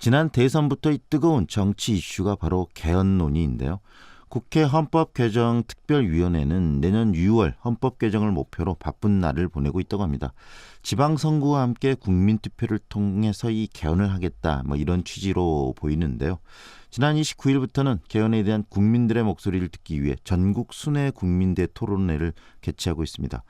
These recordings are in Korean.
지난 대선부터 이 뜨거운 정치 이슈가 바로 개헌 논의인데요. 국회 헌법개정특별위원회는 내년 6월 헌법 개정을 목표로 바쁜 날을 보내고 있다고 합니다. 지방선거와 함께 국민투표를 통해서 이 개헌을 하겠다, 이런 취지로 보이는데요. 지난 29일부터는 개헌에 대한 국민들의 목소리를 듣기 위해 전국 순회 국민대 토론회를 개최하고 있습니다.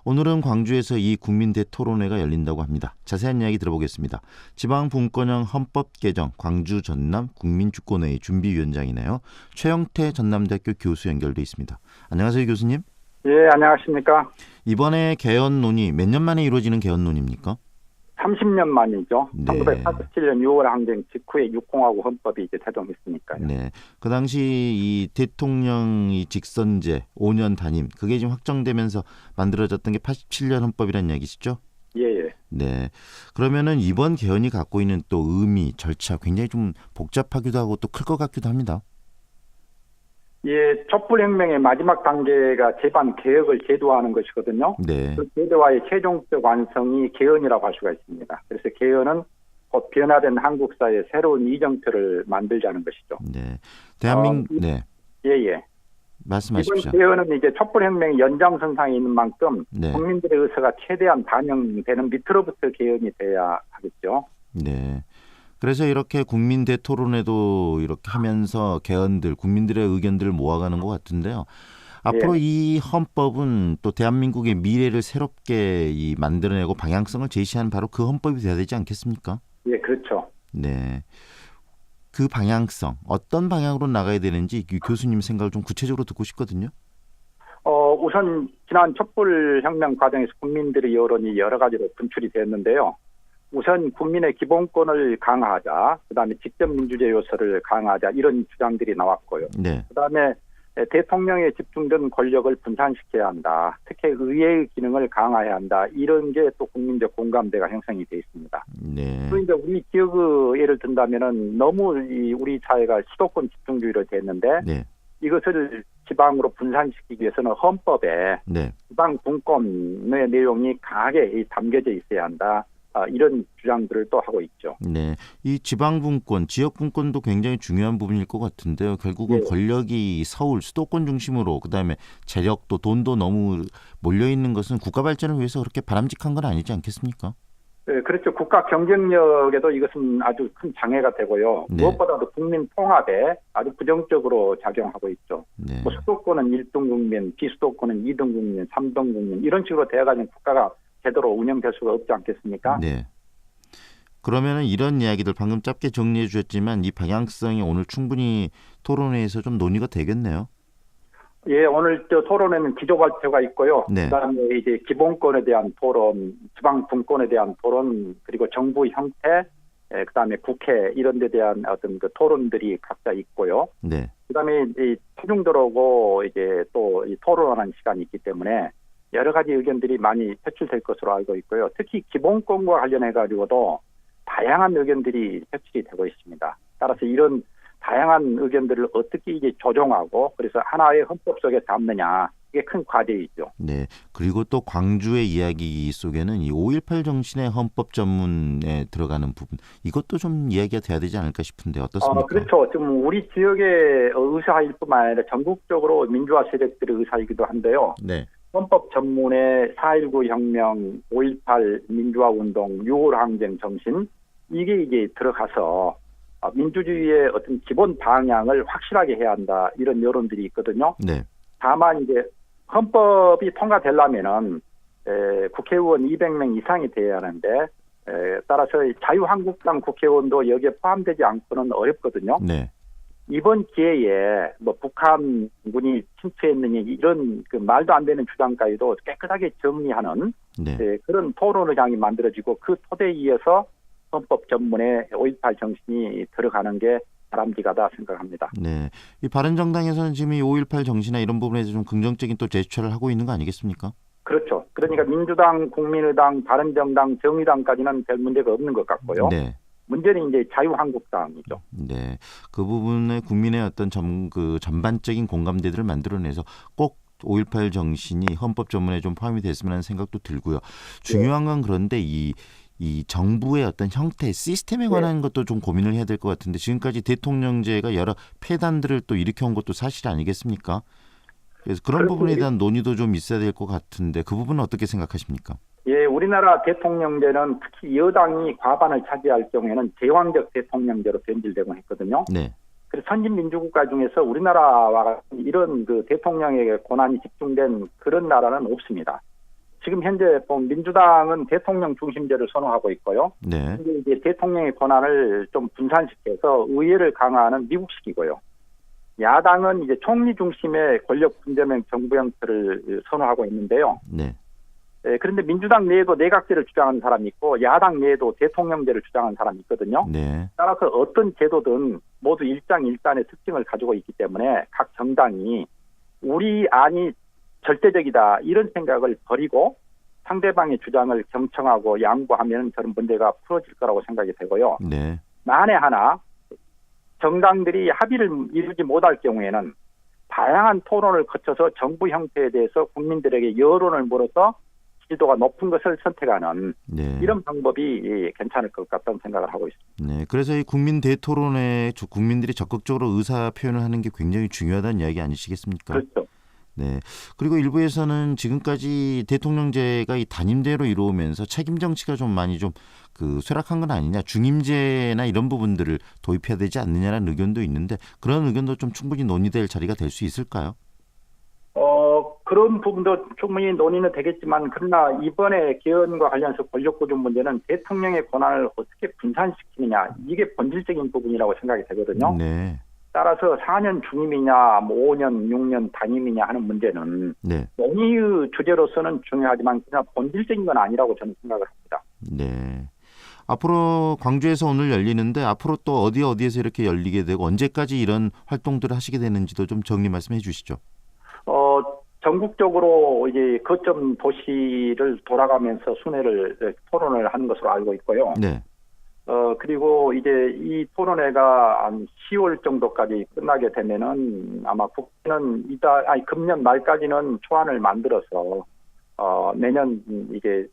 오늘은 광주에서 이 국민대 토론회가 열린다고 합니다. 자세한 이야기 들어보겠습니다. 지방분권형 헌법 개정 광주 전남 국민주권회의 준비위원장이네요. 최영태 전남대학교 교수 연결돼 있습니다. 안녕하세요, 교수님. 예, 안녕하십니까. 이번에 개헌 논의 몇 년 만에 이루어지는 개헌 논의입니까? 30년 만이죠. 네. 1947년 6월 항쟁 직후에 육공화국 헌법이 이제 제정했으니까요. 네. 그 당시 이 대통령이 직선제 5년 단임 그게 지금 확정되면서 만들어졌던 게 87년 헌법이라는 얘기시죠? 예. 네. 그러면은 이번 개헌이 갖고 있는 또 의미, 절차 굉장히 좀 복잡하기도 하고 또 클 것 같기도 합니다. 예, 촛불혁명의 마지막 단계가 제반 개혁을 제도화하는 것이거든요. 네. 그 제도화의 최종적 완성이 개헌이라고 할 수가 있습니다. 그래서 개헌은 곧 변화된 한국 사회의 새로운 이정표를 만들자는 것이죠. 네. 네. 예. 말씀하십시오. 이번 개헌은 이제 촛불혁명의 연장선상에 있는 만큼 네. 국민들의 의사가 최대한 반영되는 밑으로부터 개헌이 돼야 하겠죠. 네. 그래서 이렇게 국민대 토론회도 이렇게 하면서 개헌들, 국민들의 의견들을 모아가는 것 같은데요. 앞으로 이 헌법은 또 대한민국의 미래를 새롭게 만들어내고 방향성을 제시하는 바로 그 헌법이 돼야 되지 않겠습니까? 예, 그렇죠. 네. 그 방향성, 어떤 방향으로 나가야 되는지 교수님 생각을 좀 구체적으로 듣고 싶거든요. 우선 지난 촛불혁명 과정에서 국민들의 여론이 여러 가지로 분출이 됐는데요. 우선 국민의 기본권을 강화하자, 그다음에 직접민주제 요소를 강화하자 이런 주장들이 나왔고요. 네. 그다음에 대통령에 집중된 권력을 분산시켜야 한다. 특히 의회의 기능을 강화해야 한다. 이런 게 또 국민적 공감대가 형성이 돼 있습니다. 네. 또 이제 우리 지역의 예를 든다면은 너무 우리 사회가 수도권 집중주의로 됐는데 네. 이것을 지방으로 분산시키기 위해서는 헌법에 네. 지방 분권의 내용이 강하게 담겨져 있어야 한다. 이런 주장들을 또 하고 있죠. 네, 이 지방분권, 지역분권도 굉장히 중요한 부분일 것 같은데요. 결국은 권력이 서울, 수도권 중심으로 그다음에 재력도 돈도 너무 몰려있는 것은 국가 발전을 위해서 그렇게 바람직한 건 아니지 않겠습니까? 네, 그렇죠. 국가 경쟁력에도 이것은 아주 큰 장애가 되고요. 네. 무엇보다도 국민 통합에 아주 부정적으로 작용하고 있죠. 네. 수도권은 1등 국민, 비수도권은 2등 국민, 3등 국민 이런 식으로 되어가는 국가가 제대로 운영될 수가 없지 않겠습니까? 네. 그러면은 이런 이야기들 방금 짧게 정리해 주셨지만 이 방향성이 오늘 충분히 토론회에서 좀 논의가 되겠네요. 예, 오늘 토론회는 기조 발표가 있고요. 네. 그다음에 이제 기본권에 대한 토론, 지방 분권에 대한 토론, 그리고 정부 형태, 그다음에 국회 이런 데 대한 어떤 그 토론들이 각자 있고요. 네. 그다음에 이 최종적으로 이제 또 이 토론하는 시간이 있기 때문에 여러 가지 의견들이 많이 표출될 것으로 알고 있고요. 특히 기본권과 관련해 가지고도 다양한 의견들이 표출이 되고 있습니다. 따라서 이런 다양한 의견들을 어떻게 이제 조정하고 그래서 하나의 헌법 속에 담느냐 이게 큰 과제이죠. 네. 그리고 또 광주의 이야기 속에는 이 5.18 정신의 헌법 전문에 들어가는 부분 이것도 좀 이야기가 돼야 되지 않을까 싶은데 어떻습니까? 그렇죠. 지금 우리 지역의 의사일 뿐만 아니라 전국적으로 민주화 세력들의 의사이기도 한데요. 네. 헌법 전문에 4.19 혁명, 5.18 민주화 운동, 6월 항쟁 정신 이게 이제 들어가서 민주주의의 어떤 기본 방향을 확실하게 해야 한다 이런 여론들이 있거든요. 네. 다만 이제 헌법이 통과되려면은 국회의원 200명 이상이 돼야 하는데 따라서 자유한국당 국회의원도 여기에 포함되지 않고는 어렵거든요. 네. 이번 기회에 북한군이 침투했느니 이런 그 말도 안 되는 주장까지도 깨끗하게 정리하는 네. 그런 토론의장이 만들어지고 그 토대에 의해서 헌법 전문에 5.18 정신이 들어가는 게 바람직하다 생각합니다. 네, 이 바른정당에서는 지금 이 5.18 정신이나 이런 부분에서 좀 긍정적인 또 제스처를 하고 있는 거 아니겠습니까? 그렇죠. 그러니까 민주당, 국민의당, 바른정당, 정의당까지는 별 문제가 없는 것 같고요. 네. 문제는 이제 자유한국당이죠. 네, 그 부분에 국민의 어떤 전반적인 공감대들을 만들어내서 꼭 5.18 정신이 헌법 전문에 좀 포함이 됐으면 하는 생각도 들고요. 중요한 건 그런데 이 이 정부의 어떤 형태, 시스템에 관한 것도 좀 고민을 해야 될 것 같은데 지금까지 대통령제가 여러 폐단들을 또 일으켜온 것도 사실 아니겠습니까? 그래서 그런 부분에 대한 논의도 좀 있어야 될 것 같은데 그 부분은 어떻게 생각하십니까? 예, 우리나라 대통령제는 특히 여당이 과반을 차지할 경우에는 제왕적 대통령제로 변질되곤 했거든요. 네. 그래서 선진민주국가 중에서 우리나라와 같은 이런 그 대통령에게 권한이 집중된 그런 나라는 없습니다. 지금 현재 민주당은 대통령 중심제를 선호하고 있고요. 네. 근데 이제 대통령의 권한을 좀 분산시켜서 의회를 강화하는 미국식이고요. 야당은 이제 총리 중심의 권력 분배형 정부 형태를 선호하고 있는데요. 네. 그런데 민주당 내에도 내각제를 주장하는 사람이 있고 야당 내에도 대통령제를 주장하는 사람이 있거든요. 네. 따라서 어떤 제도든 모두 일장일단의 특징을 가지고 있기 때문에 각 정당이 우리 안이 절대적이다 이런 생각을 버리고 상대방의 주장을 경청하고 양보하면 저런 문제가 풀어질 거라고 생각이 되고요. 네. 만에 하나 정당들이 합의를 이루지 못할 경우에는 다양한 토론을 거쳐서 정부 형태에 대해서 국민들에게 여론을 물어서 지지도가 높은 것을 선택하는 네. 이런 방법이 괜찮을 것 같다는 생각을 하고 있습니다. 네. 그래서 이 국민 대토론에 국민들이 적극적으로 의사 표현을 하는 게 굉장히 중요하다는 이야기 아니시겠습니까? 그렇죠. 네. 그리고 일부에서는 지금까지 대통령제가 이 단임제로 이루어오면서 책임 정치가 좀 많이 좀 그 쇠락한 건 아니냐, 중임제나 이런 부분들을 도입해야 되지 않느냐라는 의견도 있는데 그런 의견도 좀 충분히 논의될 자리가 될 수 있을까요? 그런 부분도 충분히 논의는 되겠지만 그러나 이번에 개헌과 관련해서 권력구조 문제는 대통령의 권한을 어떻게 분산시키느냐 이게 본질적인 부분이라고 생각이 되거든요. 네. 따라서 4년 중임이냐 5년 6년 단임이냐 하는 문제는 네. 논의의 주제로서는 중요하지만 그냥 본질적인 건 아니라고 저는 생각을 합니다. 네. 앞으로 광주에서 오늘 열리는데 앞으로 또 어디에서 이렇게 열리게 되고 언제까지 이런 활동들을 하시게 되는지도 좀 정리 말씀해 주시죠. 전국적으로 이제 거점 도시를 돌아가면서 순회를 토론을 하는 것으로 알고 있고요. 네. 그리고 이제 이 토론회가 한 10월 정도까지 끝나게 되면은 아마 국회는 금년 말까지는 초안을 만들어서 내년 이제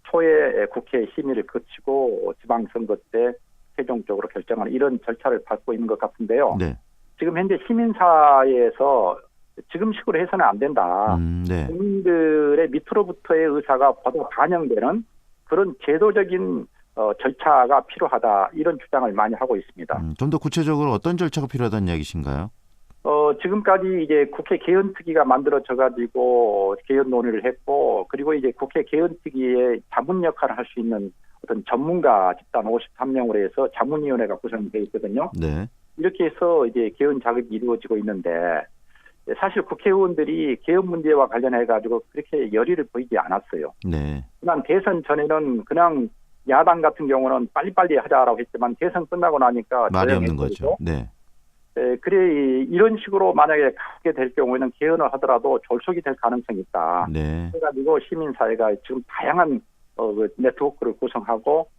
초에 국회 심의를 거치고 지방선거 때 최종적으로 결정하는 이런 절차를 밟고 있는 것 같은데요. 네. 지금 현재 시민사회에서 지금 식으로 해서는 안 된다. 네. 국민들의 밑으로부터의 의사가 바로 반영되는 그런 제도적인 절차가 필요하다. 이런 주장을 많이 하고 있습니다. 좀 더 구체적으로 어떤 절차가 필요하다는 이야기신가요? 지금까지 이제 국회 개헌특위가 만들어져 가지고 개헌 논의를 했고, 그리고 이제 국회 개헌특위의 자문 역할을 할 수 있는 어떤 전문가 집단 53명으로 해서 자문위원회가 구성되어 있거든요. 네. 이렇게 해서 이제 개헌 작업이 이루어지고 있는데, 사실 국회의원들이 개헌 문제와 관련해 가지고 그렇게 열의를 보이지 않았어요. 네. 지난 대선 전에는 그냥 야당 같은 경우는 빨리빨리 하자라고 했지만 대선 끝나고 나니까 말이 없는 거죠. 네. 그래 이런 식으로 만약에 가게 될 경우에는 개헌을 하더라도 졸속이 될 가능성이 있다. 네. 그래가지고 시민사회가 지금 다양한 네트워크를 구성하고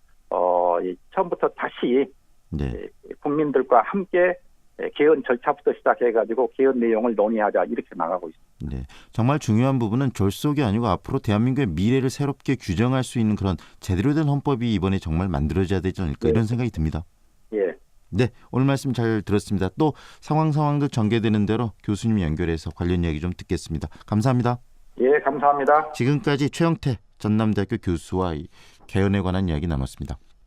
처음부터 다시 네. 국민들과 함께 개헌 절차부터 시작해가지고 개헌 내용을 논의하자 이렇게 나가고 있습니다. 네, 정말 중요한 부분은 졸속이 아니고 앞으로 대한민국의 미래를 새롭게 규정할 수 있는 그런 제대로 된 헌법이 이번에 정말 만들어져야 되지 않을까 이런 생각이 듭니다. 예. 네, 오늘 말씀 잘 들었습니다. 또 상황도 전개되는 대로 교수님 연결해서 관련 이야기 좀 듣겠습니다. 감사합니다. 예, 감사합니다. 지금까지 최영태 전남대학교 교수와 이 개헌에 관한 이야기 나눴습니다.